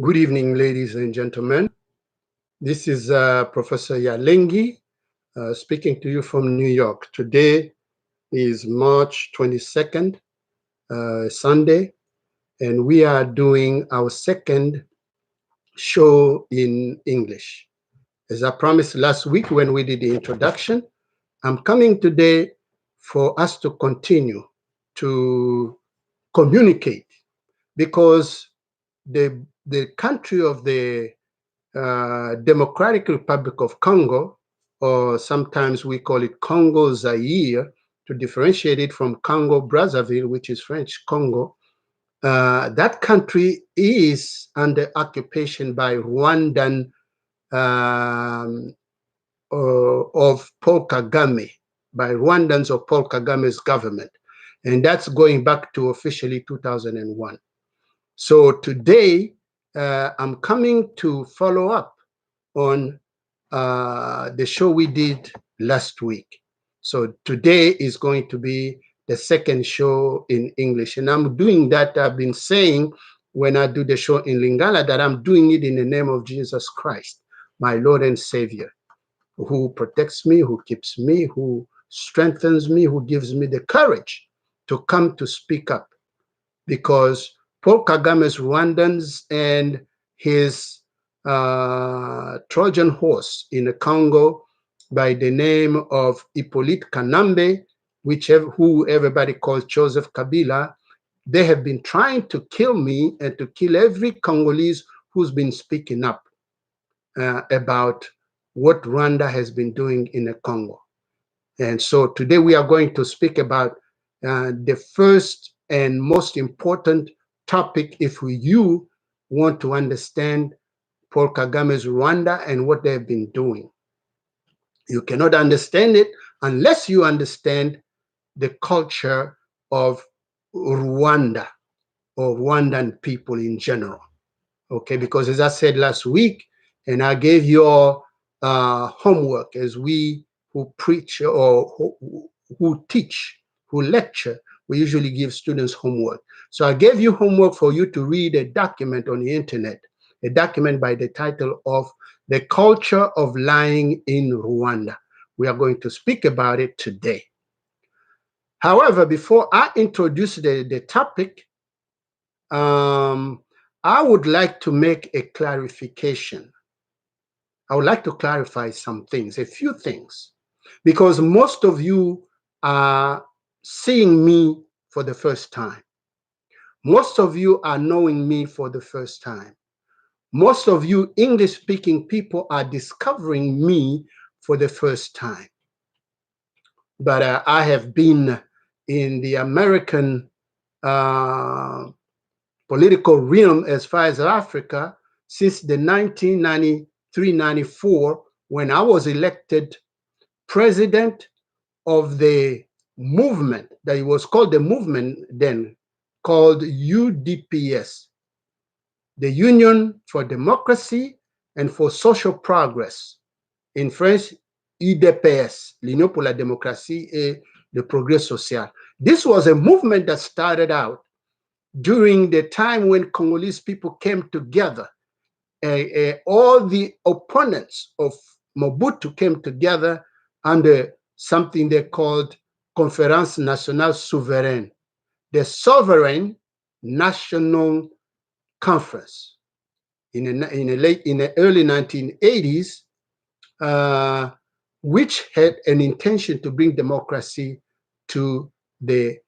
Good evening, ladies and gentlemen. This is Professor Yalengi speaking to you from New York. Today is March 22nd, Sunday, and we are doing our second show in English. As I promised last week when we did the introduction, I'm coming today for us to continue to communicate, because the country of the Democratic Republic of Congo, or sometimes we call it Congo Zaire, to differentiate it from Congo Brazzaville, which is French Congo. That country is under occupation by Rwandan of Paul Kagame, by Rwandans of Paul Kagame's government. And that's going back to officially 2001. So today, I'm coming to follow up on the show we did last week. So today is going to be the second show in English. And I'm doing that. I've been saying when I do the show in Lingala that I'm doing it in the name of Jesus Christ, my Lord and Savior, who protects me, who keeps me, who strengthens me, who gives me the courage to come to speak up. Because Paul Kagame's Rwandans and his Trojan horse in the Congo by the name of Hippolyte Kanambe, who everybody calls Joseph Kabila, they have been trying to kill me and to kill every Congolese who's been speaking up about what Rwanda has been doing in the Congo. And so today we are going to speak about the first and most important topic if you want to understand Paul Kagame's Rwanda and what they've been doing. You cannot understand it unless you understand the culture of Rwanda or Rwandan people in general. Okay, because as I said last week, and I gave you all homework as we who preach or who teach, who lecture, we usually give students homework. So I gave you homework for you to read a document on the internet, a document by the title of The Culture of Lying in Rwanda. We are going to speak about it today. However, before I introduce the topic, I would like to make a clarification. I would like to clarify some things, a few things, because most of you are seeing me for the first time. Most of you are knowing me for the first time. Most of you English-speaking people are discovering me for the first time. But I have been in the American political realm as far as Africa since the 1993-94, when I was elected president of the movement that it was called the movement then, called UDPS, the Union for Democracy and for Social Progress. In French, UDPS, l'Union pour la démocratie et le progrès social. This was a movement that started out during the time when Congolese people came together. All the opponents of Mobutu came together under something they called Conférence Nationale Souveraine, the Sovereign National Conference. In the early 1980s, which had an intention to bring democracy to the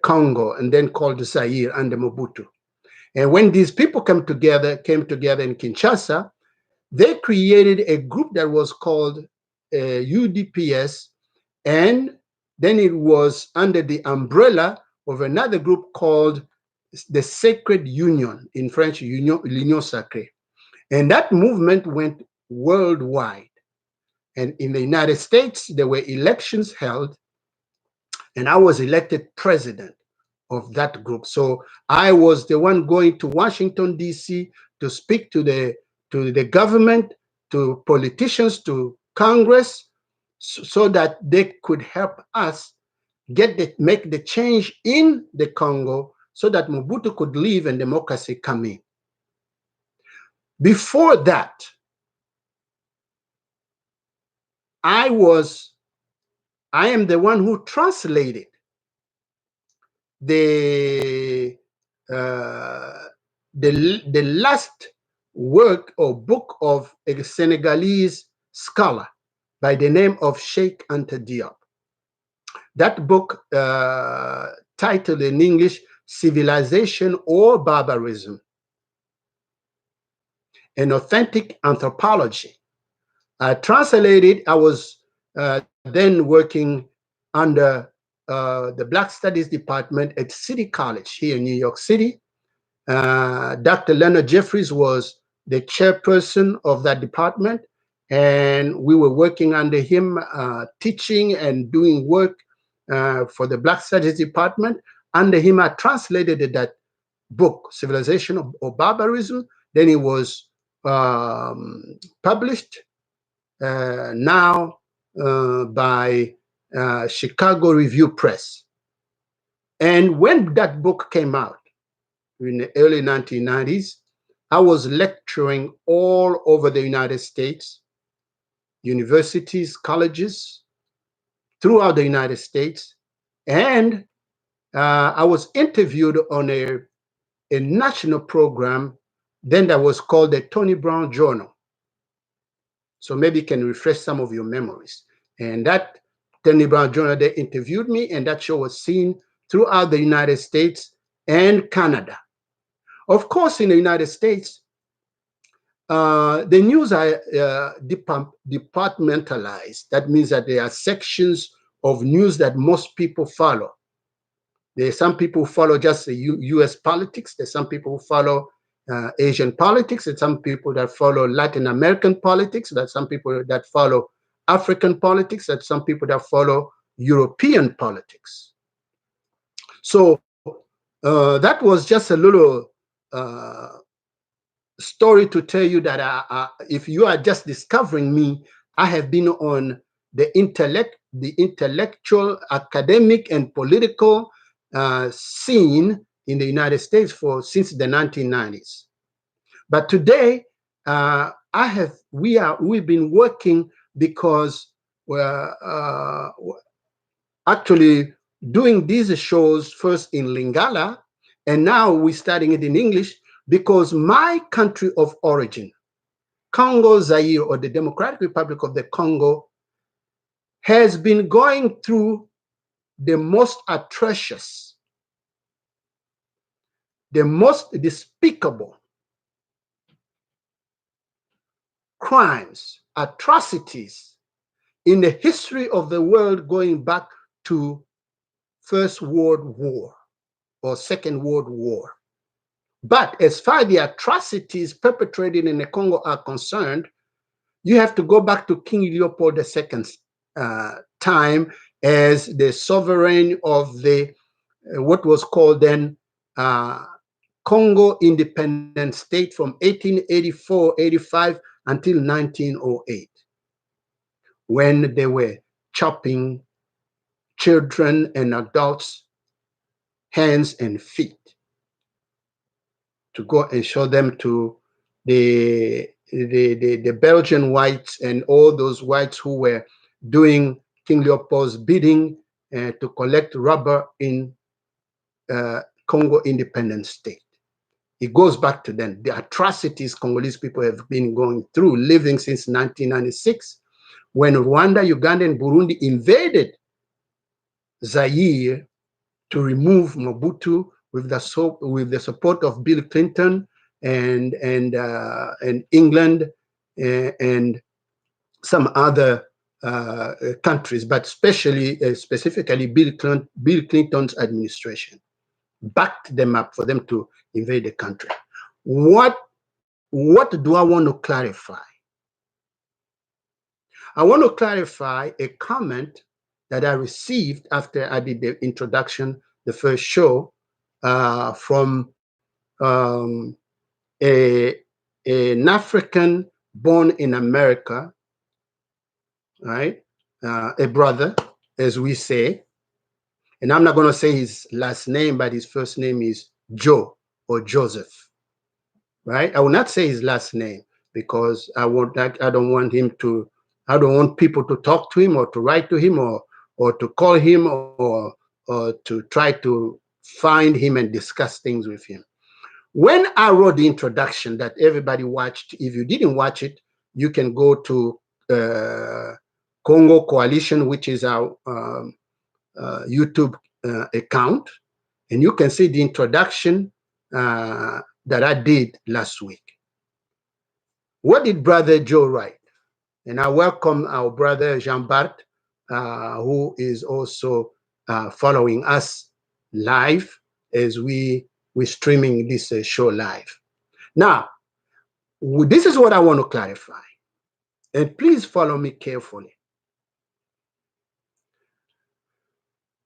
Congo, and then called Zaire under Mobutu. And when these people came together in Kinshasa, they created a group that was called UDPS, and then it was under the umbrella of another group called the Sacred Union, in French, l'Union Sacrée. And that movement went worldwide. And in the United States, there were elections held, and I was elected president of that group. So I was the one going to Washington, D.C. to speak to the government, to politicians, to Congress, so that they could help us make the change in the Congo so that Mobutu could leave and democracy come in. Before that, I am the one who translated the last work or book of a Senegalese scholar by the name of Sheikh Anta Diop. That book, titled in English, Civilization or Barbarism, an Authentic Anthropology. I translated, I was then working under the Black Studies Department at City College here in New York City. Dr. Leonard Jeffries was the chairperson of that department, and we were working under him, teaching and doing work for the Black Studies Department. Under him, I translated that book, Civilization or Barbarism. Then it was published now by Chicago Review Press. And when that book came out in the early 1990s, I was lecturing all over the United States, universities, colleges, throughout the United States. And I was interviewed on a national program then that was called the Tony Brown Journal. So maybe it can refresh some of your memories. And that Tony Brown Journal, they interviewed me, and that show was seen throughout the United States and Canada. Of course, in the United States, the news are departmentalized. That means that there are sections of news that most people follow. There are some people who follow just the US politics. There's some people who follow Asian politics. There's some people that follow Latin American politics. There's some people that follow African politics. There's some people that follow European politics. So that was just a little story to tell you that if you are just discovering me, I have been on the intellectual, academic, and political scene in the United States since the 1990s. But today, we've been working because we're actually doing these shows first in Lingala, and now we're starting it in English because my country of origin, Congo Zaire, or the Democratic Republic of the Congo, has been going through the most atrocious, the most despicable crimes, atrocities in the history of the world, going back to First World War or Second World War. But as far as the atrocities perpetrated in the Congo are concerned, you have to go back to King Leopold II's time as the sovereign of the what was called then Congo Independent State from 1884-85 until 1908, when they were chopping children and adults' hands and feet to go and show them to the Belgian whites and all those whites who were doing King Leopold's bidding to collect rubber in Congo Independent State. It goes back to then. The atrocities Congolese people have been going through, living since 1996, when Rwanda, Uganda, and Burundi invaded Zaire to remove Mobutu with the support of Bill Clinton and England and some other countries, but specifically Bill Clinton's administration backed them up for them to invade the country. What do I want to clarify? I want to clarify a comment that I received after I did the introduction, the first show, from an African born in America, right? A brother, as we say. And I'm not going to say his last name, but his first name is Joe or Joseph, right? I will not say his last name because I don't want him to, I don't want people to talk to him or to write to him or to call him or to try to find him and discuss things with him. When I wrote the introduction that everybody watched, if you didn't watch it, you can go to Congo Coalition, which is our YouTube account, and you can see the introduction that I did last week. What did Brother Joe write? And I welcome our brother Jean-Bart, who is also following us live as we're streaming this show live. Now, this is what I want to clarify, and please follow me carefully.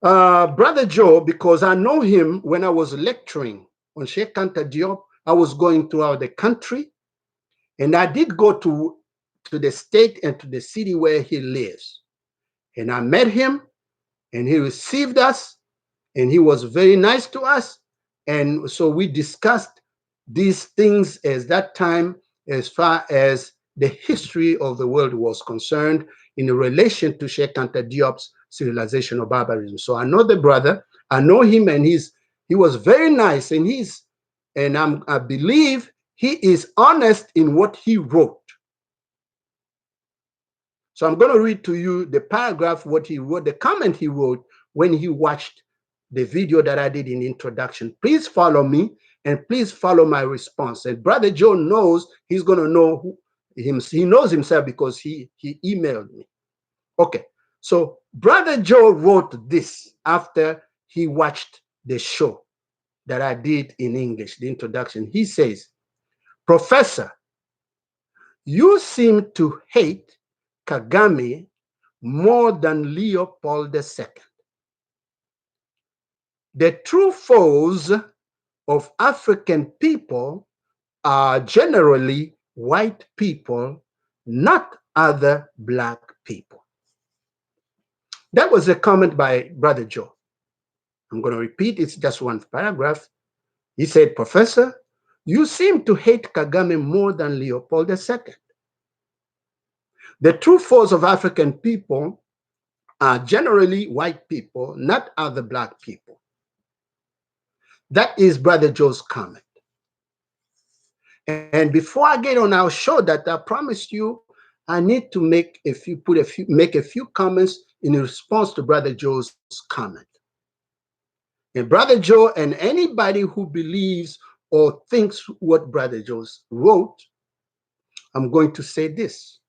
Brother Joe, because I know him when I was lecturing on Cheikh Anta Diop, I was going throughout the country, and I did go to the state and to the city where he lives. And I met him, and he received us, and he was very nice to us. And so we discussed these things as that time, as far as the history of the world was concerned in relation to Cheikh Anta Diop's civilization of barbarism. So I know the brother, I know him, and he was very nice, and I believe he is honest in what he wrote. So I'm going to read to you the paragraph, what he wrote, the comment he wrote when he watched the video that I did in introduction. Please follow me, and please follow my response. And Brother Joe knows, he's going to know he knows himself because he emailed me. Okay, so Brother Joe wrote this after he watched the show that I did in English, the introduction. He says, "Professor, you seem to hate Kagame more than Leopold II. The true foes of African people are generally white people, not other black people." That was a comment by Brother Joe. I'm going to repeat, it's just one paragraph. He said, "Professor, you seem to hate Kagame more than Leopold II. The true foes of African people are generally white people, not other black people." That is Brother Joe's comment. And before I get on our show, that I promised you, I need to make a few comments in response to Brother Joe's comment. And Brother Joe and anybody who believes or thinks what Brother Joe wrote, I'm going to say this.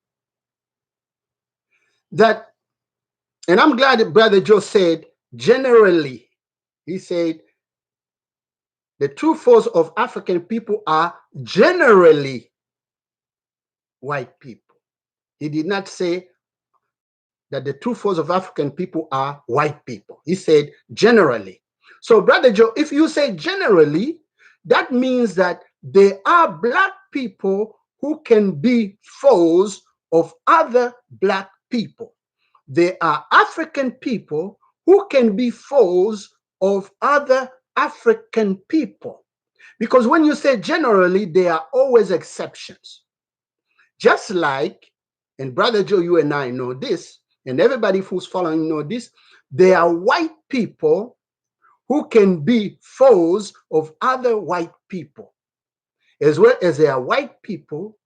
That, and I'm glad that Brother Joe said generally, he said, the true foes of African people are generally white people. He did not say that the true foes of African people are white people. He said generally. So, Brother Joe, if you say generally, that means that there are black people who can be foes of other black people. There are African people who can be foes of other African people. Because when you say generally, there are always exceptions. Just like, and Brother Joe, you and I know this, and everybody who's following know this, there are white people who can be foes of other white people, as well as there are white people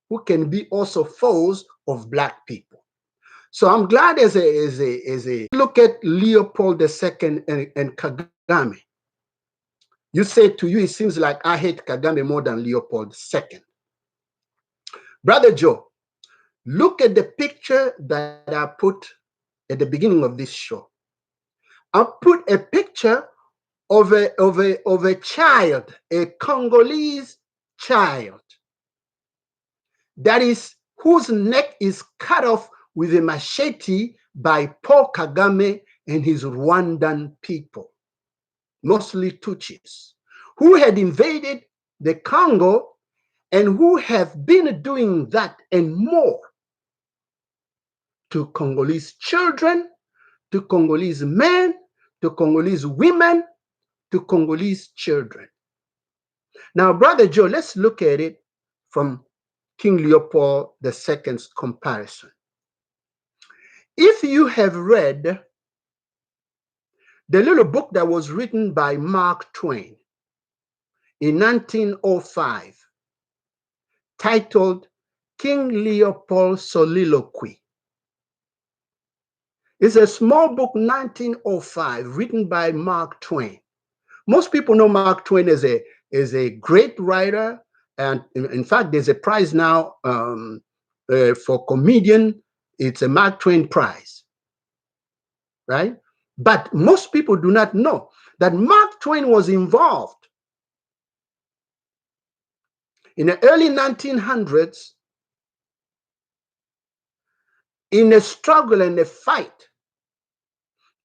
who can be also foes of black people. So I'm glad as a look at Leopold II and Kagame. You say to you, it seems like I hate Kagame more than Leopold II. Brother Joe, look at the picture that I put at the beginning of this show. I put a picture of a child, a Congolese child, that is whose neck is cut off with a machete by Paul Kagame and his Rwandan people, mostly Tutsis, who had invaded the Congo and who have been doing that and more to Congolese children, to Congolese men, to Congolese women, to Congolese children. Now, Brother Joe, let's look at it from King Leopold II's comparison. If you have read the little book that was written by Mark Twain in 1905, titled King Leopold's Soliloquy. It's a small book, 1905, written by Mark Twain. Most people know Mark Twain as a great writer, and in fact, there's a prize now for comedian. It's a Mark Twain Prize, right? But most people do not know that Mark Twain was involved in the early 1900s in a struggle and a fight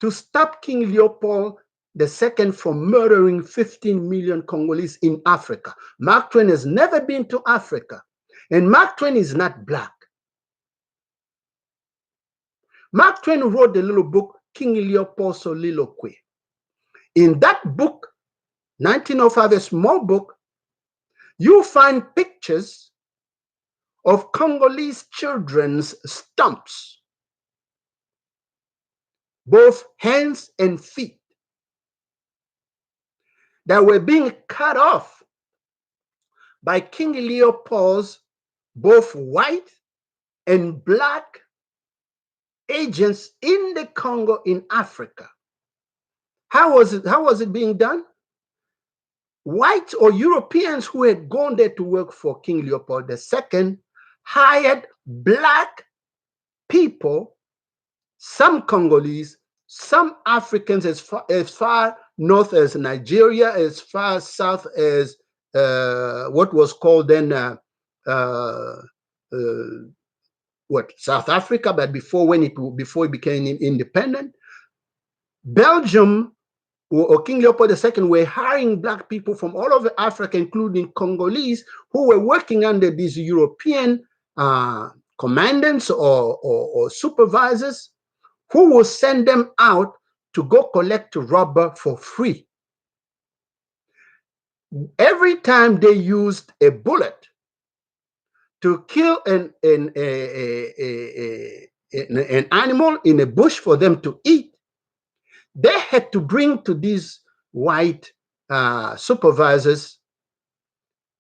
to stop King Leopold II from murdering 15 million Congolese in Africa. Mark Twain has never been to Africa, and Mark Twain is not black. Mark Twain wrote the little book, King Leopold's Soliloquy. In that book, 1905, a small book, you find pictures of Congolese children's stumps, both hands and feet, that were being cut off by King Leopold's both white and black agents in the Congo in Africa. How was it being done? Whites or Europeans who had gone there to work for King Leopold II hired black people, some Congolese, some Africans, as far north as Nigeria, as far south as what was called then South Africa, but before it became independent. Belgium or King Leopold II were hiring black people from all over Africa, including Congolese, who were working under these European commandants or supervisors, who will send them out to go collect rubber for free. Every time they used a bullet to kill an animal in a bush for them to eat, they had to bring to these white supervisors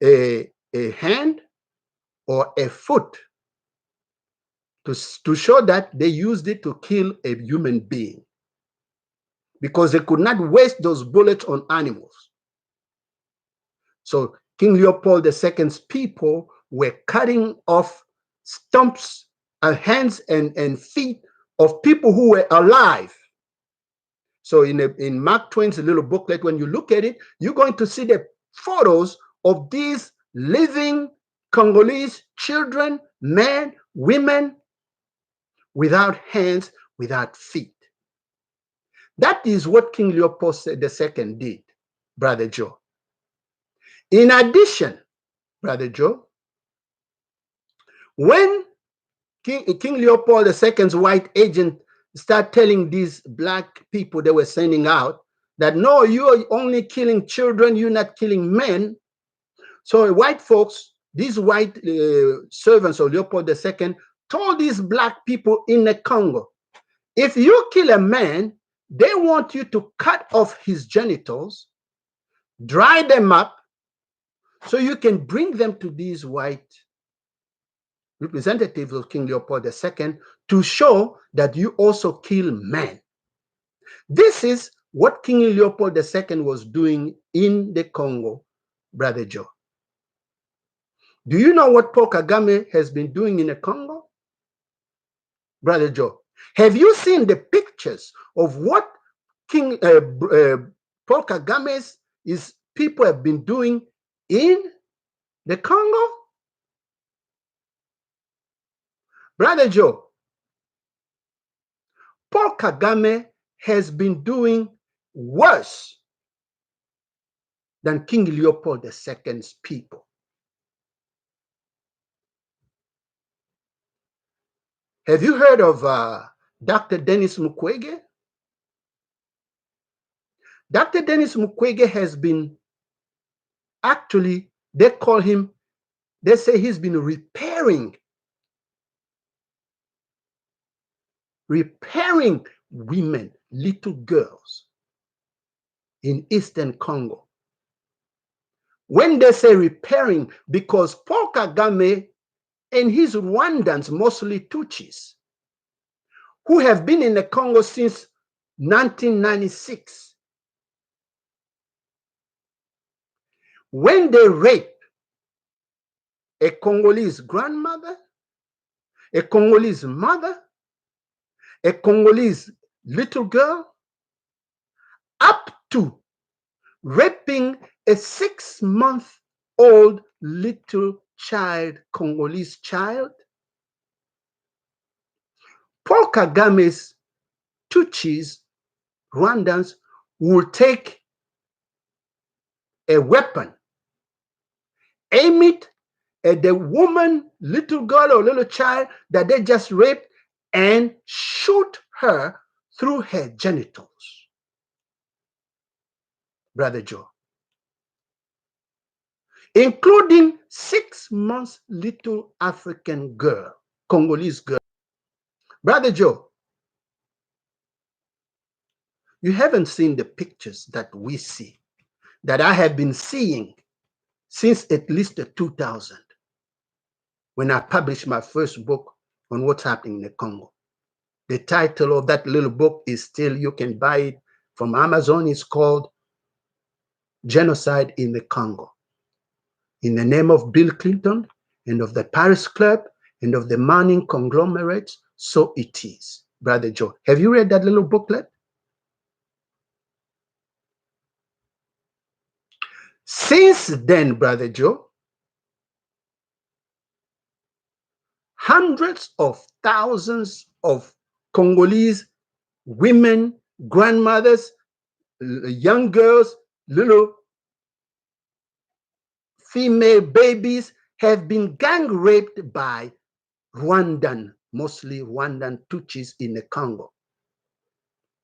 a hand or a foot to show that they used it to kill a human being, because they could not waste those bullets on animals. So King Leopold II's people were cutting off stumps, hands and feet of people who were alive. So in Mark Twain's little booklet, when you look at it, you're going to see the photos of these living Congolese children, men, women, without hands, without feet. That is what King Leopold II did, Brother Joe. In addition, Brother Joe, when King Leopold II's white agent start telling these black people they were sending out that, no, you are only killing children, you're not killing men. So white folks, these white servants of Leopold II, told these black people in the Congo, if you kill a man, they want you to cut off his genitals, dry them up, so you can bring them to these white representatives of King Leopold II to show that you also kill men. This is what King Leopold II was doing in the Congo, Brother Joe. Do you know what Paul Kagame has been doing in the Congo, Brother Joe? Have you seen the pictures of what King Paul Kagame's people have been doing in the Congo? Brother Joe, Paul Kagame has been doing worse than King Leopold II's people. Have you heard of Dr. Denis Mukwege? Dr. Denis Mukwege has been, actually, they call him, they say he's been repairing women, little girls in Eastern Congo. When they say repairing, because Paul Kagame and his Rwandans, mostly Tutsis, who have been in the Congo since 1996, when they rape a Congolese grandmother, a Congolese mother, a Congolese little girl, up to raping a 6-month-old little child, Congolese child, Paul Kagame's Tutsis, Rwandans, will take a weapon, aim it at the woman, little girl or little child that they just raped, and shoot her through her genitals. Brother Joe. Including 6 months little African girl, Congolese girl. Brother Joe, you haven't seen the pictures that we see, that I have been seeing since at least 2000, when I published my first book on what's happening in the Congo. The title of that little book is still, you can buy it from Amazon. It's called Genocide in the Congo. In the name of Bill Clinton and of the Paris Club and of the mining conglomerates, so it is. Brother Joe, have you read that little booklet? Since then, Brother Joe, hundreds of thousands of Congolese women, grandmothers, young girls, little female babies have been gang raped by Rwandan, mostly Rwandan Tutsis in the Congo,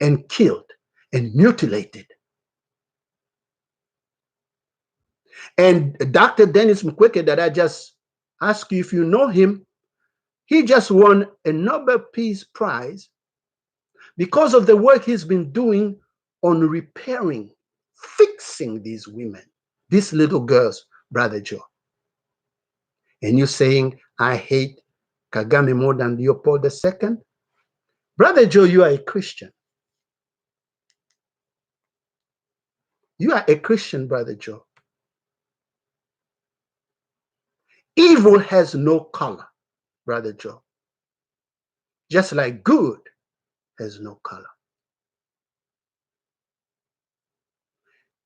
and killed and mutilated. And Dr. Denis Mukwege, that I just asked you if you know him, he just won a Nobel Peace Prize because of the work he's been doing on repairing, fixing these women, these little girls, Brother Joe. And you're saying, I hate Kagame more than Leopold II? Brother Joe, you are a Christian. You are a Christian, Brother Joe. Evil has no color, Brother Joe. Just like good has no color.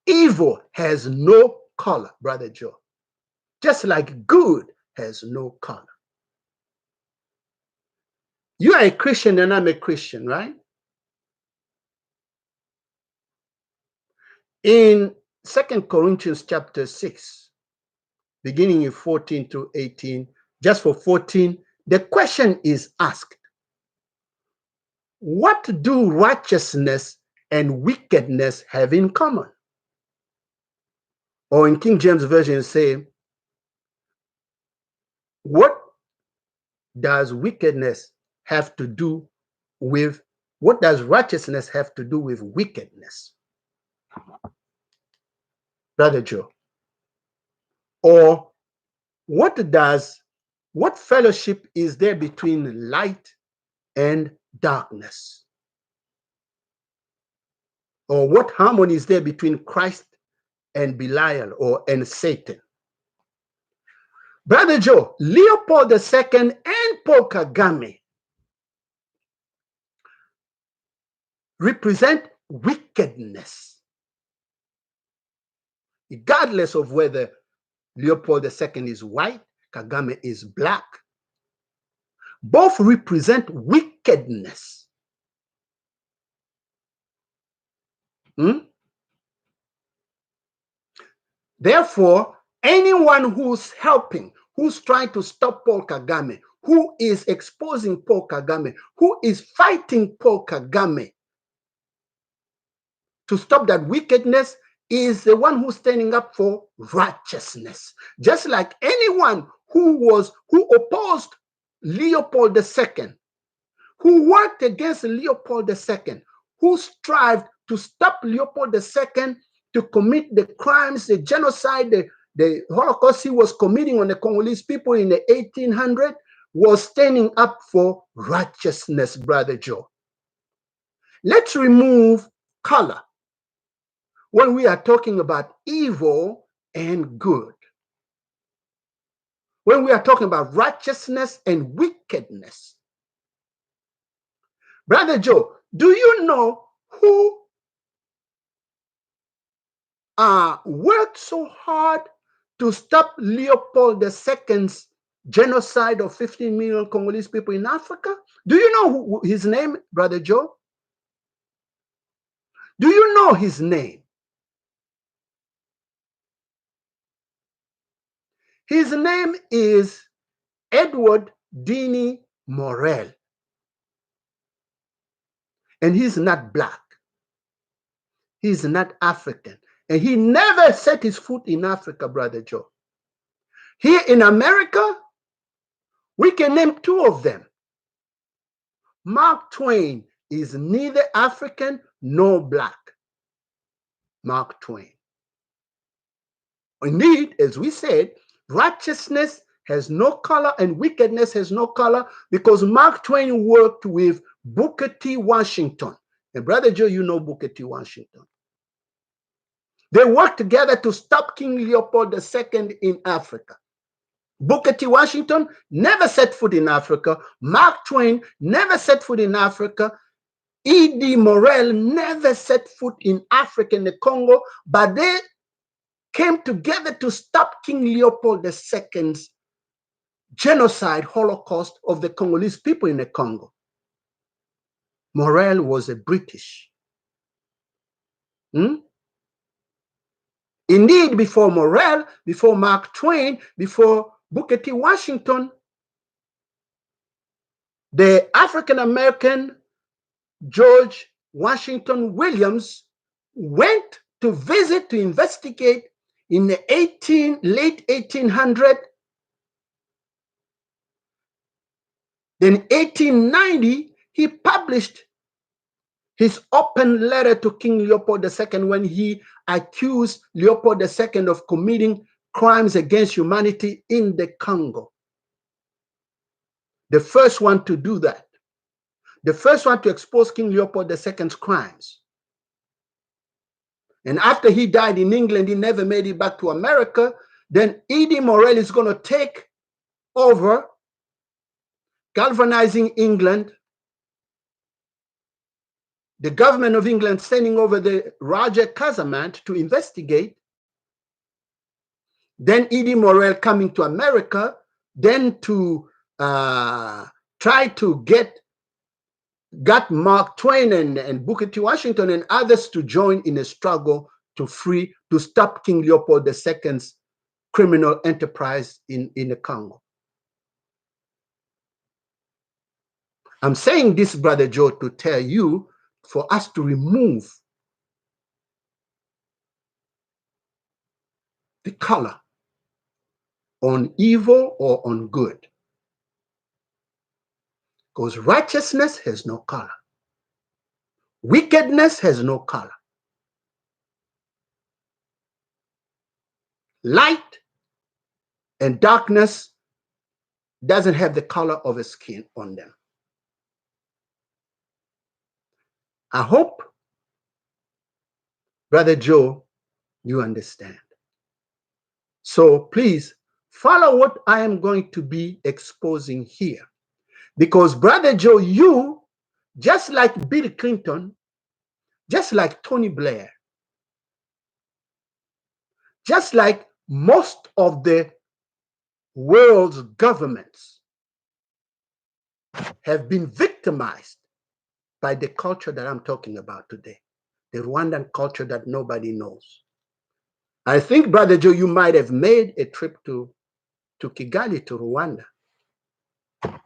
Evil has no color, Brother Joe. Just like good has no color. You are a Christian and I'm a Christian, right? In 2 Corinthians chapter 6, beginning in 14 to 18, just for 14, the question is asked, what do righteousness and wickedness have in common? Or in King James Version say, what does wickedness have to do with, what does righteousness have to do with wickedness? Brother Joe. Or what fellowship is there between light and darkness? Or what harmony is there between Christ and Belial and Satan? Brother Joe, Leopold II and Paul Kagame represent wickedness, regardless of whether Leopold II is white, Kagame is black. Both represent wickedness. Therefore, anyone who's helping, who's trying to stop Paul Kagame, who is exposing Paul Kagame, who is fighting Paul Kagame, to stop that wickedness is the one who's standing up for righteousness. Just like anyone who opposed Leopold II, who worked against Leopold II, who strived to stop Leopold II to commit the crimes, the genocide, the Holocaust he was committing on the Congolese people in the 1800s, was standing up for righteousness, Brother Joe. Let's remove color when we are talking about evil and good. When we are talking about righteousness and wickedness. Brother Joe, do you know who worked so hard to stop Leopold II's genocide of 15 million Congolese people in Africa? Do you know his name, Brother Joe? Do you know his name? His name is Edward Dini Morel. And he's not black. He's not African. And he never set his foot in Africa, Brother Joe. Here in America, we can name two of them. Mark Twain is neither African nor black. Mark Twain. Indeed, as we said, righteousness has no color and wickedness has no color, because Mark Twain worked with Booker T. Washington. And Brother Joe, you know Booker T. Washington. They worked together to stop King Leopold II in Africa. Booker T. Washington never set foot in Africa. Mark Twain never set foot in Africa. E.D. Morel never set foot in Africa, in the Congo, but they came together to stop King Leopold II's genocide, Holocaust of the Congolese people in the Congo. Morel was a British. Indeed, before Morel, before Mark Twain, before Booker T. Washington, the African-American George Washington Williams went to visit, to investigate in the late 1800s. Then 1890, he published his open letter to King Leopold II when he accused Leopold II of committing crimes against humanity in the Congo. The first one to do that. The first one to expose King Leopold II's crimes. And after he died in England, he never made it back to America. Then E.D. Morel is going to take over, galvanizing England. The government of England sending over the Roger Casamant to investigate. Then E.D. Morel coming to America, then to try to got Mark Twain and Booker T. Washington and others to join in a struggle to stop King Leopold II's criminal enterprise in the Congo. I'm saying this, Brother Joe, to tell you, for us to remove the color on evil or on good. Because righteousness has no color. Wickedness has no color. Light and darkness doesn't have the color of a skin on them. I hope, Brother Joe, you understand. So please follow what I am going to be exposing here. Because Brother Joe, you, just like Bill Clinton, just like Tony Blair, just like most of the world's governments, have been victimized by the culture that I'm talking about today, the Rwandan culture that nobody knows. I think, Brother Joe, you might have made a trip to Kigali, to Rwanda,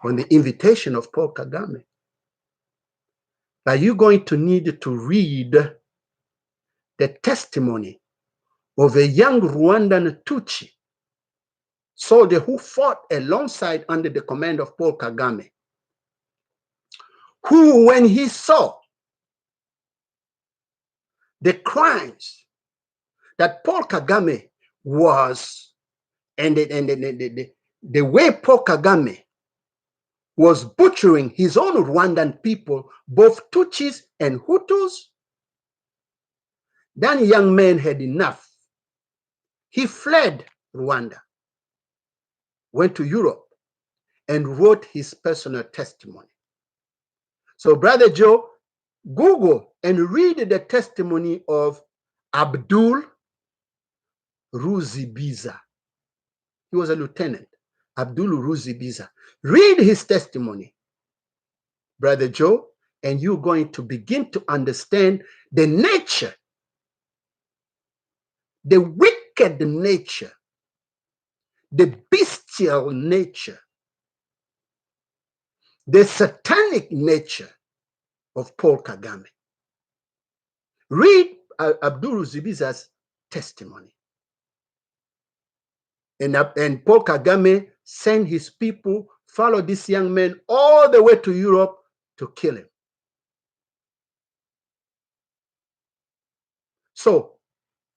on the invitation of Paul Kagame. But you're going to need to read the testimony of a young Rwandan Tutsi soldier who fought alongside under the command of Paul Kagame, who, when he saw the crimes that Paul Kagame was, and the way Paul Kagame was butchering his own Rwandan people, both Tutsis and Hutus, that young man had enough. He fled Rwanda, went to Europe, and wrote his personal testimony. So, Brother Joe, Google and read the testimony of Abdul Ruzibiza. He was a lieutenant, Abdul Ruzibiza. Read his testimony, Brother Joe, and you're going to begin to understand the nature, the wicked nature, the bestial nature, the satanic nature of Paul Kagame. Read Abdul Ruzibiza's testimony. And Paul Kagame sent his people, follow this young man all the way to Europe to kill him. So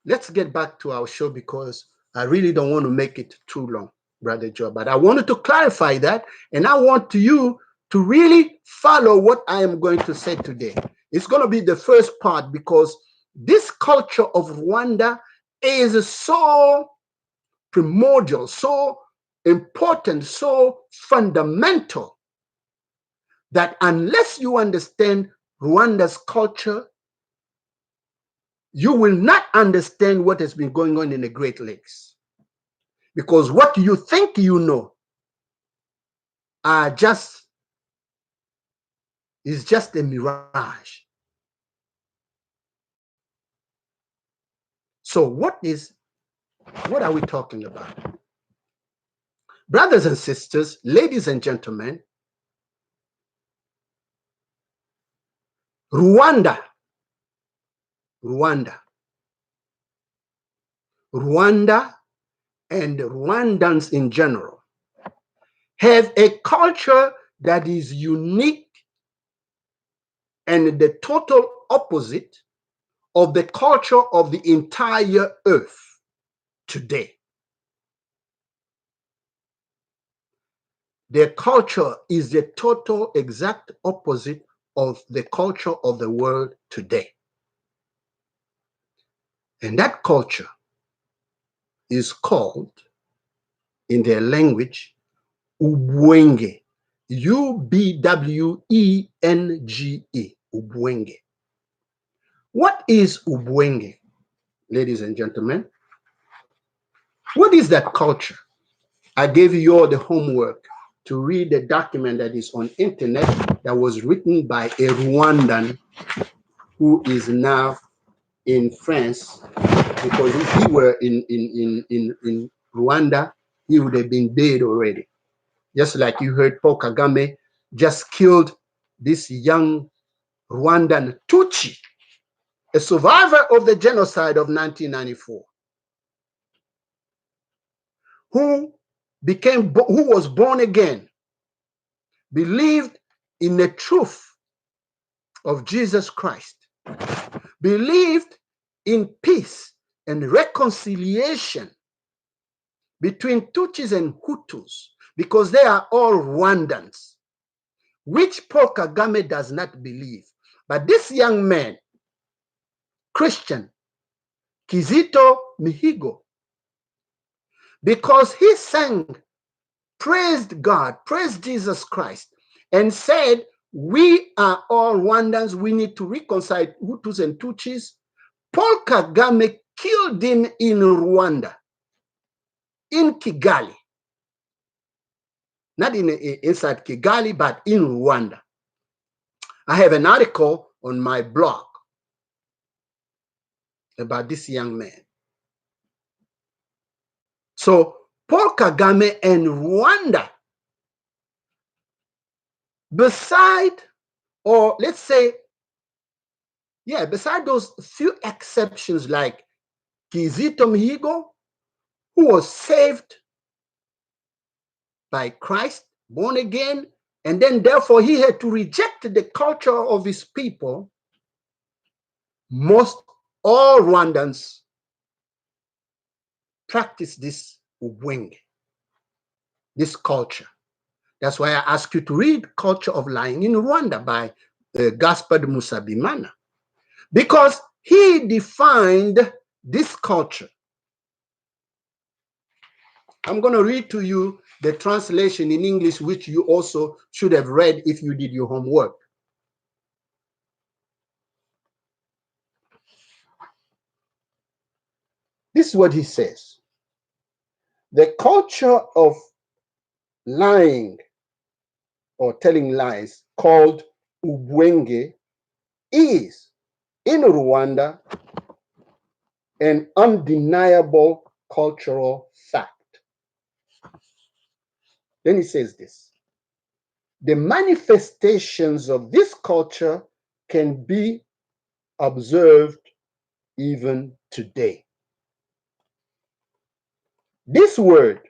let's get back to our show, because I really don't want to make it too long, Brother Joe. But I wanted to clarify that, and I want you to really follow what I am going to say today. It's going to be the first part, because this culture of Rwanda is so primordial, so important, so fundamental, that unless you understand Rwanda's culture, you will not understand what has been going on in the Great Lakes. Because what you think you know is just a mirage. So what are we talking about? Brothers and sisters, ladies and gentlemen, Rwanda and Rwandans in general have a culture that is unique and the total opposite of the culture of the entire earth today. Their culture is the total exact opposite of the culture of the world today. And that culture is called, in their language, UBWENGE. UBWENGE. UBWENGE. What is UBWENGE, ladies and gentlemen? What is that culture? I gave you all the homework to read the document that is on internet that was written by a Rwandan who is now in France, because if he were in Rwanda, he would have been dead already. Just like you heard, Paul Kagame just killed this young Rwandan Tutsi, a survivor of the genocide of 1994, who was born again, believed in the truth of Jesus Christ, believed in peace and reconciliation between Tutsis and Hutus, because they are all Rwandans, which Paul Kagame does not believe. But this young man, Christian Kizito Mihigo, because he sang, praised God, praised Jesus Christ, and said, we are all Rwandans, we need to reconcile Hutus and Tutsis, Paul Kagame killed him in Rwanda, in Kigali. Not inside Kigali, but in Rwanda. I have an article on my blog about this young man. So Paul Kagame and Rwanda, beside, or let's say, Yeah, beside those few exceptions like Kizito Mihigo, who was saved by Christ, born again, and then therefore he had to reject the culture of his people. Most all Rwandans practice this UBWENGE, this culture. That's why I ask you to read Culture of Lying in Rwanda by Gaspard Musabimana, because he defined this culture. I'm going to read to you the translation in English, which you also should have read if you did your homework. This is what he says. The culture of lying or telling lies called UBWENGE is, in Rwanda, an undeniable cultural fact. Then he says this. The manifestations of this culture can be observed even today. This word,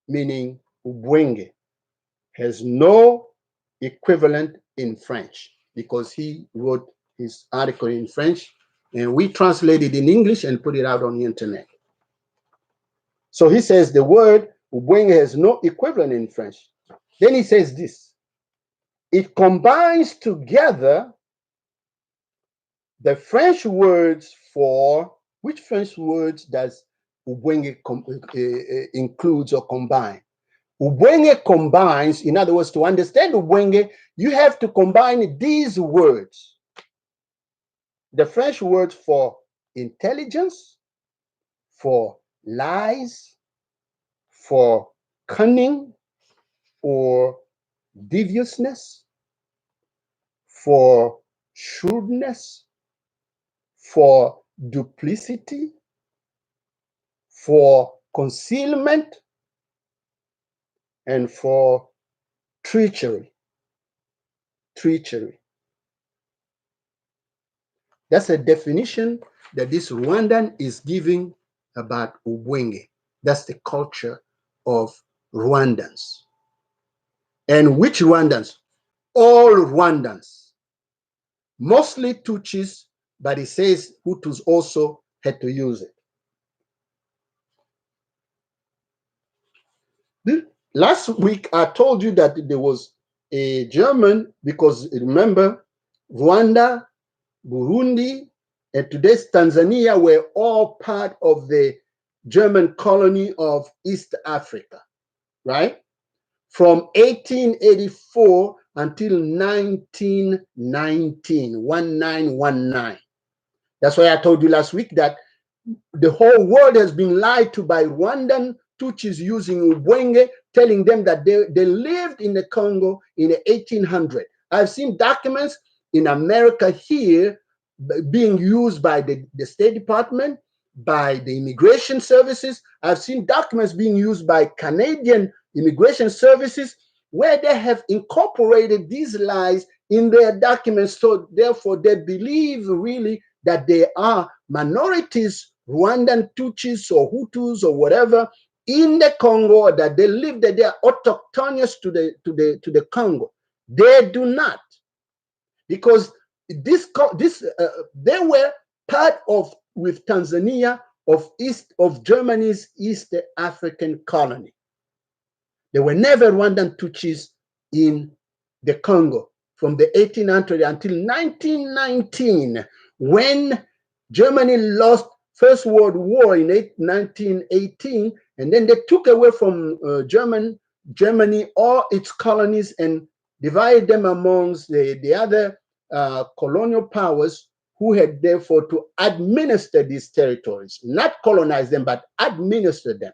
meaning UBWENGE, has no equivalent in French, because he wrote his article in French and we translated in English and put it out on the internet. So he says the word UBWENGE has no equivalent in French. Then he says this. It combines together the French words for, which French words does UBWENGE includes or combine? UBWENGE combines, in other words, to understand UBWENGE, you have to combine these words. The French words for intelligence, for lies, for cunning or deviousness, for shrewdness, for duplicity, for concealment, and for treachery. Treachery. That's a definition that this Rwandan is giving about UBWENGE. That's the culture of Rwandans. And which Rwandans? All Rwandans. Mostly Tutsis, but he says Hutus also had to use it. Last week, I told you that there was a German, because remember, Rwanda, Burundi, and today's Tanzania were all part of the German colony of East Africa, right? From 1884 until 1919. That's why I told you last week that the whole world has been lied to by Rwandan Tutsis using UBWENGE, telling them that they lived in the Congo in the 1800s. I've seen documents in America here being used by the State Department, by the immigration services. I've seen documents being used by Canadian immigration services where they have incorporated these lies in their documents. So therefore they believe really that they are minorities, Rwandan Tutsis or Hutus or whatever, in the Congo, that they live, that they are autochthonous to the Congo. They do not, because they were part of, with Tanzania, of Germany's East African colony. There were never Rwandan Tutsis in the Congo from the 1800s until 1919, when Germany lost First World War in 1918, and then they took away from Germany all its colonies and divided them amongst the other colonial powers, who had therefore to administer these territories, not colonize them, but administer them.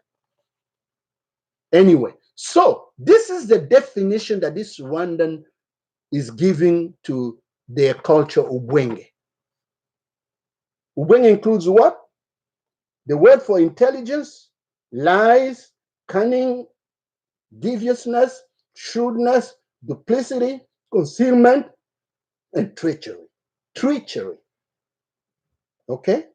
Anyway, so this is the definition that this Rwandan is giving to their culture, UBWENGE. UBWENGE includes what? The word for intelligence, lies, cunning, deviousness, shrewdness, duplicity, concealment, and treachery. treachery. Okay?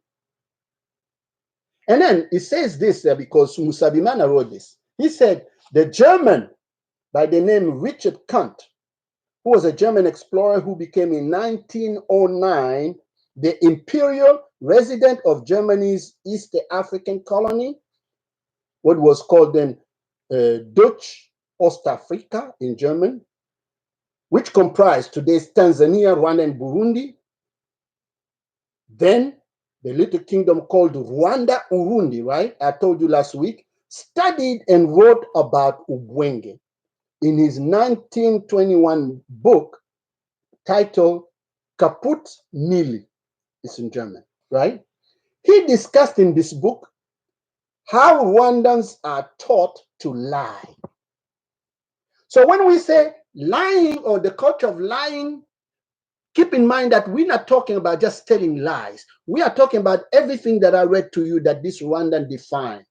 And then he says this because Musabimana wrote this. He said, the German by the name Richard Kant, who was a German explorer who became in 1909 the imperial resident of Germany's East African colony, what was called then Dutch Ostafrika in German, which comprised today's Tanzania, Rwanda, and Burundi. Then the little kingdom called Rwanda Urundi, right? I told you last week, studied and wrote about UBWENGE in his 1921 book titled Kaput Nili. It's in German, right? He discussed in this book how Rwandans are taught to lie. So when we say lying or the culture of lying, keep in mind that we're not talking about just telling lies. We are talking about everything that I read to you that this Rwandan defined,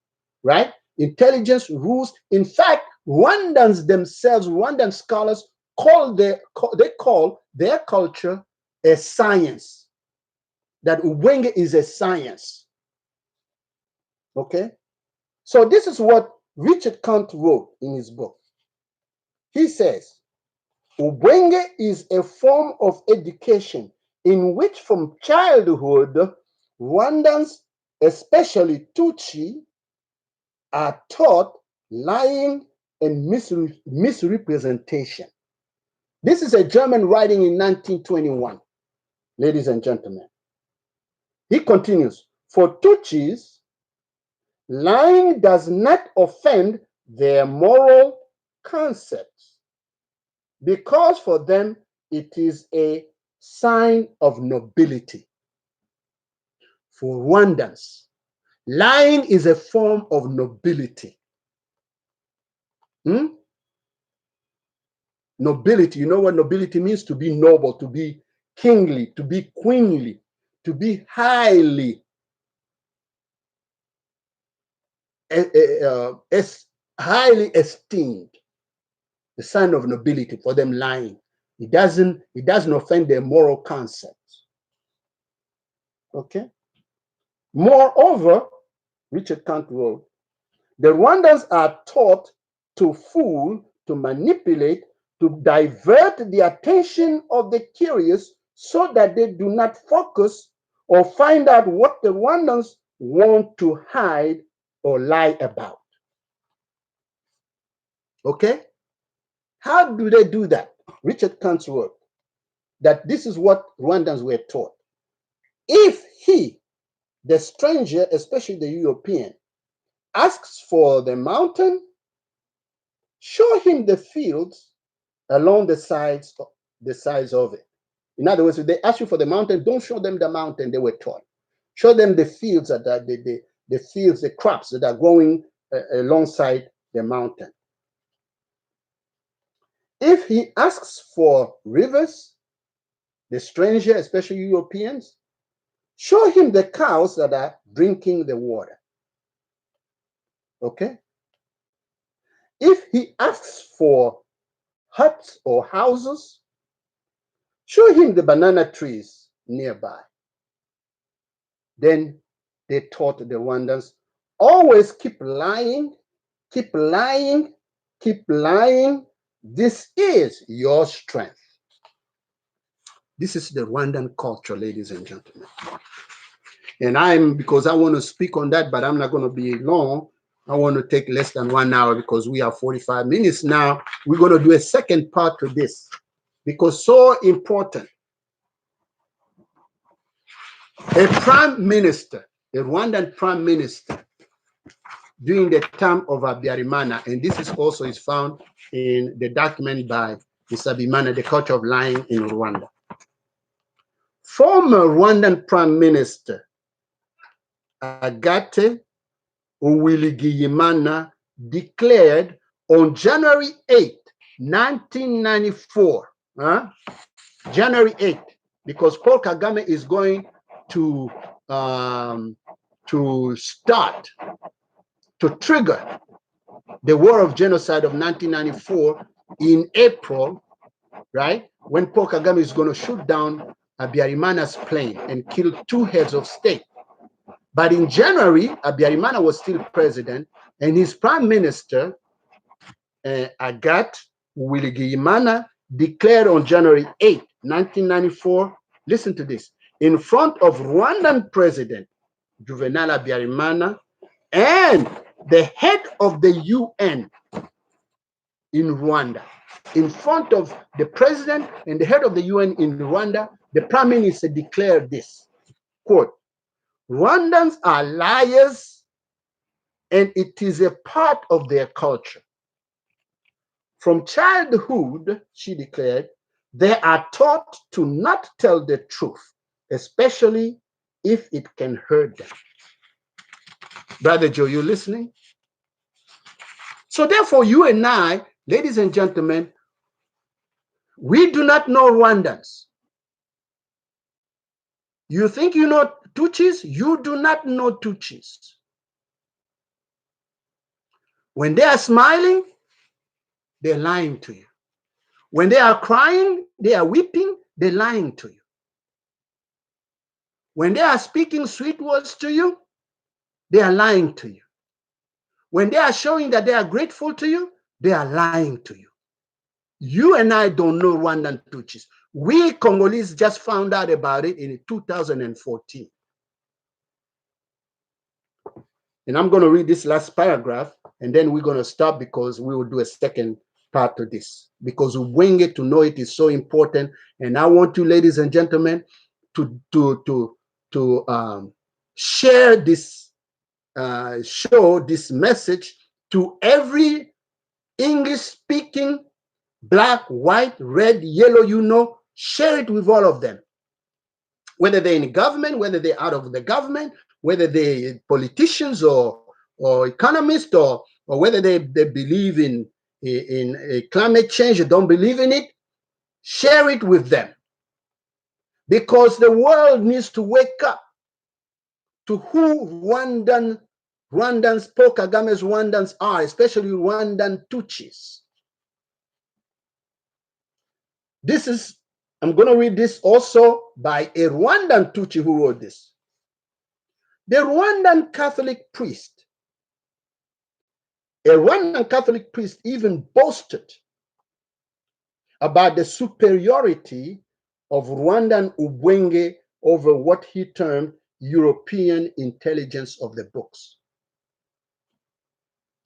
right? Intelligence, rules. In fact, Rwandans themselves, Rwandan scholars, they call their culture a science. That UBWENGE is a science. Okay? So this is what Richard Kant wrote in his book. He says, UBWENGE is a form of education in which from childhood, Rwandans, especially Tutsi, are taught lying and misrepresentation. This is a German writing in 1921, ladies and gentlemen. He continues, for Tutsis, lying does not offend their moral concepts because for them it is a sign of nobility. For Rwandans, lying is a form of nobility. Nobility, you know what nobility means? To be noble, to be kingly, to be queenly, to be highly highly esteemed. The sign of nobility for them lying. It doesn't offend their moral concepts. Okay? Moreover, Richard Kant wrote, the Rwandans are taught to fool, to manipulate, to divert the attention of the curious so that they do not focus or find out what the Rwandans want to hide or lie about. Okay? How do they do that? Richard Kant wrote that this is what Rwandans were taught. If he, the stranger, especially the European, asks for the mountain, show him the fields along the sides of it. In other words, if they ask you for the mountain, don't show them the mountain, they were taught. Show them the fields that are the fields, the crops that are growing alongside the mountain. If he asks for rivers, the stranger, especially Europeans, show him the cows that are drinking the water. Okay? If he asks for huts or houses, show him the banana trees nearby. Then they taught the Rwandans, always keep lying, keep lying, keep lying. This is your strength. This is the Rwandan culture, ladies and gentlemen. And because I want to speak on that, but I'm not going to be long. I want to take less than 1 hour because we have 45 minutes now. We're going to do a second part to this because so important. A prime minister, a Rwandan prime minister, during the time of Habyarimana, and this is also is found in the document by Musabimana, The Culture of Lying in Rwanda. Former Rwandan Prime Minister Agathe Uwilingiyimana declared on January 8, 1994, January 8, because Paul Kagame is going to trigger the war of genocide of 1994 in April, right? When Paul Kagame is going to shoot down Habyarimana's plane and killed 2 heads of state. But in January, Habyarimana was still president, and his prime minister, Agathe Uwilingiyimana, declared on January 8, 1994, listen to this, in front of Rwandan President Juvenal Habyarimana and the head of the UN in Rwanda, in front of the president and the head of the UN in Rwanda, the prime minister declared this, quote, Rwandans are liars and it is a part of their culture. From childhood, she declared, they are taught to not tell the truth, especially if it can hurt them. Brother Joe, you listening? So therefore, you and I, ladies and gentlemen, we do not know Rwandans. You think you know Tutsis? You do not know Tutsis. When they are smiling, they're lying to you. When they are crying, they are weeping, they're lying to you. When they are speaking sweet words to you, they are lying to you. When they are showing that they are grateful to you, they are lying to you. You and I don't know Rwandan Tutsis. We Congolese just found out about it in 2014. And I'm going to read this last paragraph, and then we're going to stop because we will do a second part to this. Because UBWENGE, to know it is so important. And I want you, ladies and gentlemen, to share this show, this message to every English-speaking, black, white, red, yellow, you know, share it with all of them. Whether they're in the government, whether they're out of the government, whether they're politicians or economists, or whether they believe in climate change or don't believe in it, share it with them. Because the world needs to wake up to who Rwandans, Paul Kagame's Rwandans are, especially Rwandan Tutsis. This is, I'm going to read this also by a Rwandan Tutsi who wrote this. The Rwandan Catholic priest, a Rwandan Catholic priest even boasted about the superiority of Rwandan UBWENGE over what he termed European intelligence of the books.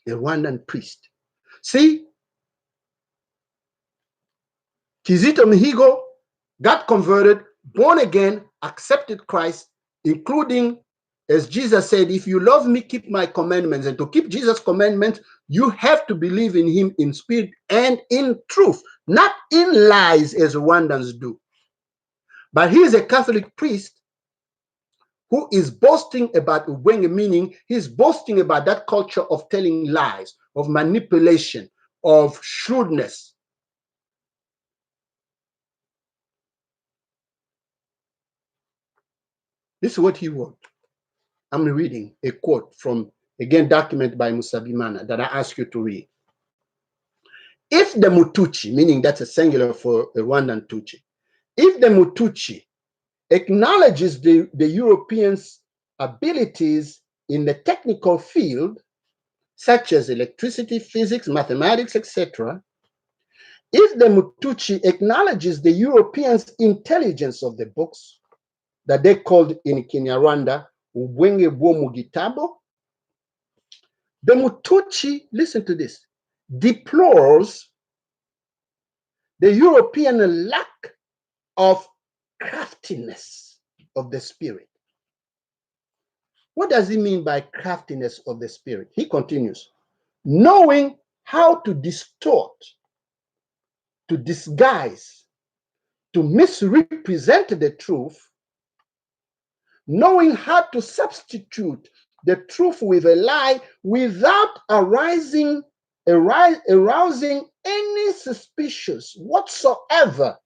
A Rwandan priest. See, Kizito Mihigo got converted, born again, accepted Christ, including, as Jesus said, if you love me, keep my commandments. And to keep Jesus' commandments, you have to believe in him in spirit and in truth, not in lies as Rwandans do. But he is a Catholic priest who is boasting about UBWENGE, meaning he's boasting about that culture of telling lies, of manipulation, of shrewdness. This is what he wrote. I'm reading a quote from, again, documented by Musabimana that I ask you to read. If the Mutuchi, meaning that's a singular for a Rwandan Tutsi, if the Mutuchi acknowledges the Europeans' abilities in the technical field, such as electricity, physics, mathematics, etc., if the Mutuchi acknowledges the Europeans' intelligence of the books that they called in Kinyarwanda UBWENGE bwo mu gitabo, the Mutuchi, listen to this, deplores the European lack of craftiness of the spirit. What does he mean by craftiness of the spirit? He continues, knowing how to distort, to disguise, to misrepresent the truth, knowing how to substitute the truth with a lie without arousing any suspicions whatsoever.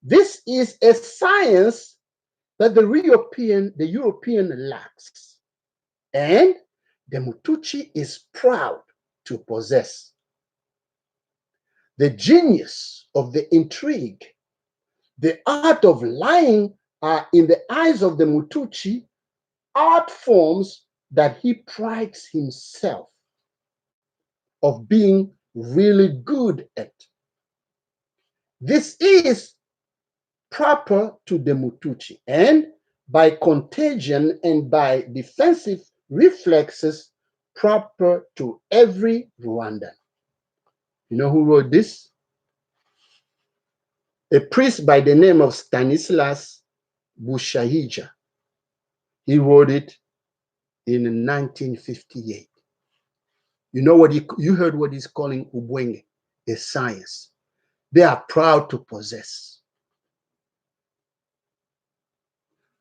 This is a science that the European lacks, and the Mutuchi is proud to possess. The genius of the intrigue, The art of lying are, in the eyes of the Mutuchi, art forms that he prides himself of being really good at. This is proper to the Mutuchi, and by contagion and by defensive reflexes, proper to every Rwandan. You know who wrote this? A priest by the name of Stanislas Bushahija. He wrote it in 1958. You know what you heard what he's calling UBWENGE, a science they are proud to possess.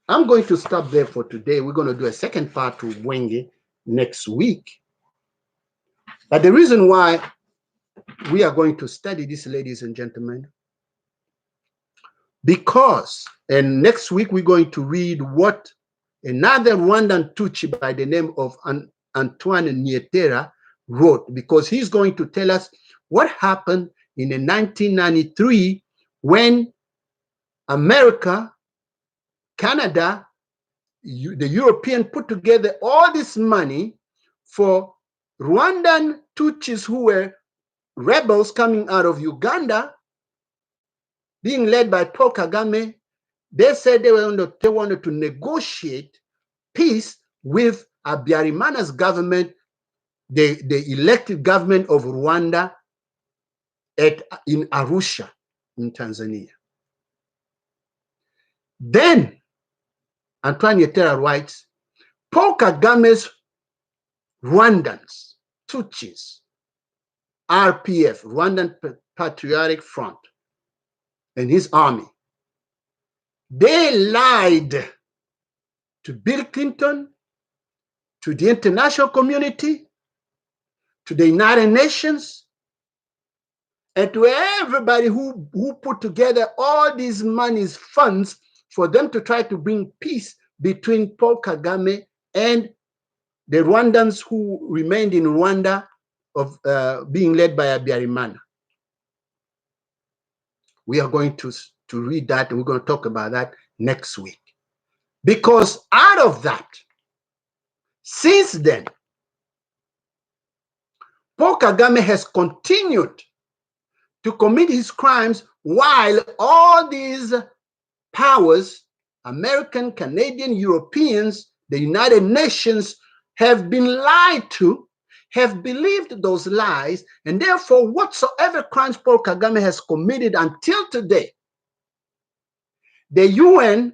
I'm going to stop there for today. We're going to do a second part to UBWENGE next week. But the reason why we are going to study this, ladies and gentlemen, because, and next week we're going to read what another Rwandan Tutsi by the name of Antoine Nietera wrote, because he's going to tell us what happened in 1993 when America, Canada, the European put together all this money for Rwandan Tutsis who were rebels coming out of Uganda, being led by Paul Kagame. They said they wanted to negotiate peace with Habyarimana's government, the elected government of Rwanda in Arusha, in Tanzania. Then, Antoine Yetera writes, Paul Kagame's Rwandans, Tutsis, RPF, Rwandan Patriotic Front, and his army, they lied to Bill Clinton, to the international community, to the United Nations, and to everybody who put together all these monies, funds, for them to try to bring peace between Paul Kagame and the Rwandans who remained in Rwanda, of being led by Habyarimana. We are going to read that, and we're going to talk about that next week. Because out of that, since then, Paul Kagame has continued to commit his crimes while all these powers, American, Canadian, Europeans, the United Nations, have been lied to, have believed those lies, and therefore whatsoever crimes Paul Kagame has committed until today, the UN,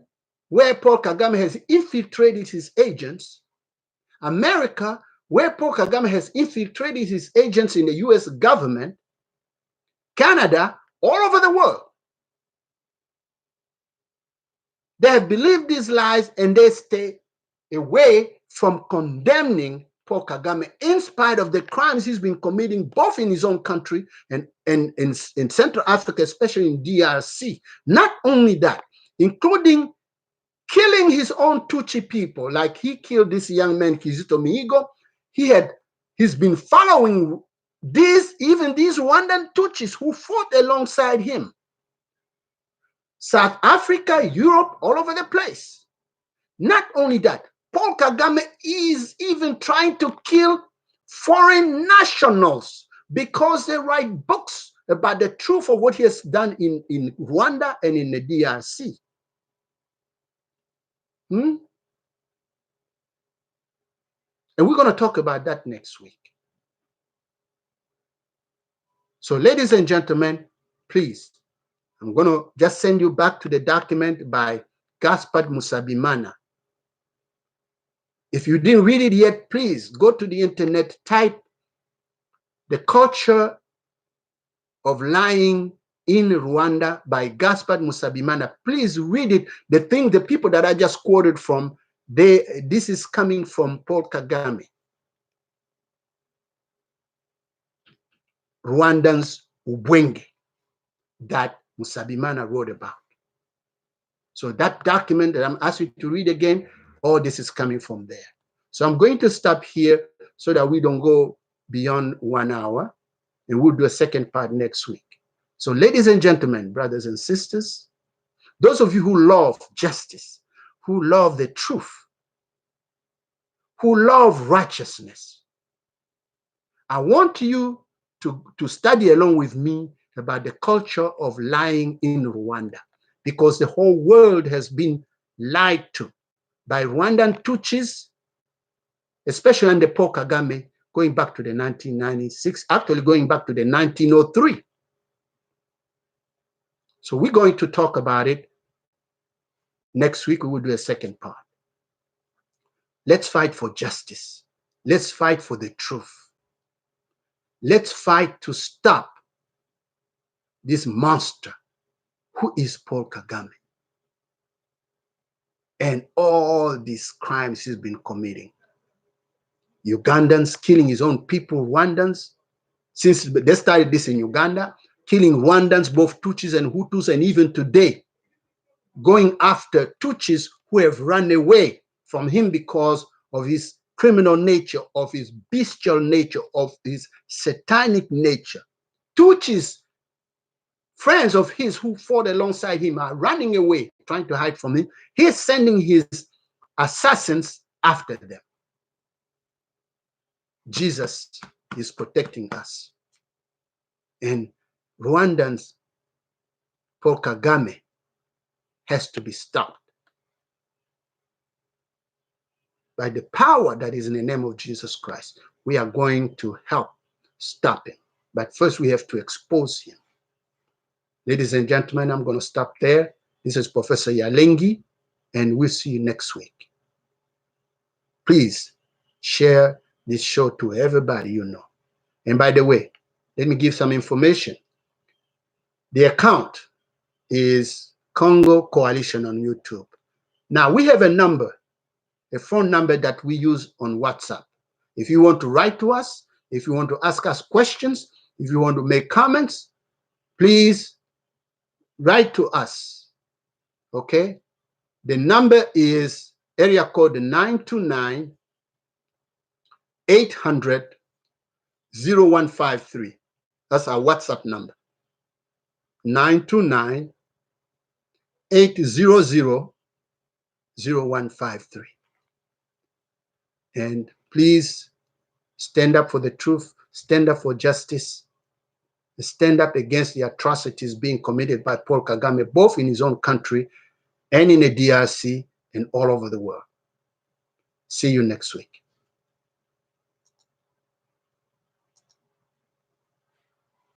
where Paul Kagame has infiltrated his agents, America, where Paul Kagame has infiltrated his agents in the US government, Canada, all over the world, they have believed these lies and they stay away from condemning Paul Kagame in spite of the crimes he's been committing both in his own country and in Central Africa, especially in DRC. Not only that, including killing his own Tutsi people, like he killed this young man, Kizito Mihigo. He's been following even these Rwandan Tutsis who fought alongside him. South Africa, Europe, all over the place. Not only that, Paul Kagame is even trying to kill foreign nationals because they write books about the truth of what he has done in Rwanda and in the DRC. And we're going to talk about that next week. So, ladies and gentlemen, please, I'm going to just send you back to the document by Gaspard Musabimana. If you didn't read it yet, please go to the internet, type The Culture of Lying in Rwanda by Gaspard Musabimana. Please read it. The people that I just quoted from, this is coming from Paul Kagame. Rwandans UBWENGE, that Musabimana wrote about. So that document that I'm asking you to read again, all this is coming from there. So I'm going to stop here so that we don't go beyond 1 hour, and we'll do a second part next week. So ladies and gentlemen, brothers and sisters, Those of you who love justice, who love the truth, who love righteousness, I want you to study along with me about the culture of lying in Rwanda, because the whole world has been lied to by Rwandan Tutsis, especially under Paul Kagame, going back to the 1996, actually going back to the 1903. So we're going to talk about it. Next week, we will do a second part. Let's fight for justice. Let's fight for the truth. Let's fight to stop this monster who is Paul Kagame and all these crimes he's been committing. Ugandans killing his own people, Rwandans, since they started this in Uganda, killing Rwandans, both Tutsis and Hutus, and even today, going after Tutsis who have run away from him because of his criminal nature, of his bestial nature, of his satanic nature. Tutsis, friends of his who fought alongside him, are running away, trying to hide from him. He's sending his assassins after them. Jesus is protecting us. And Rwandans, Paul Kagame, has to be stopped by the power that is in the name of Jesus Christ. We are going to help stop him. But first we have to expose him. Ladies and gentlemen, I'm going to stop there. This is Professor Yalengi, and we'll see you next week. Please share this show to everybody you know. And by the way, let me give some information. The account is Congo Coalition on YouTube. Now, we have a number, a phone number that we use on WhatsApp. If you want to write to us, if you want to ask us questions, if you want to make comments, please write to us, okay? The number is area code 929-800-0153. That's our WhatsApp number, 929-800-0153. And please stand up for the truth, stand up for justice, stand up against the atrocities being committed by Paul Kagame, both in his own country and in the DRC and all over the world. See you next week.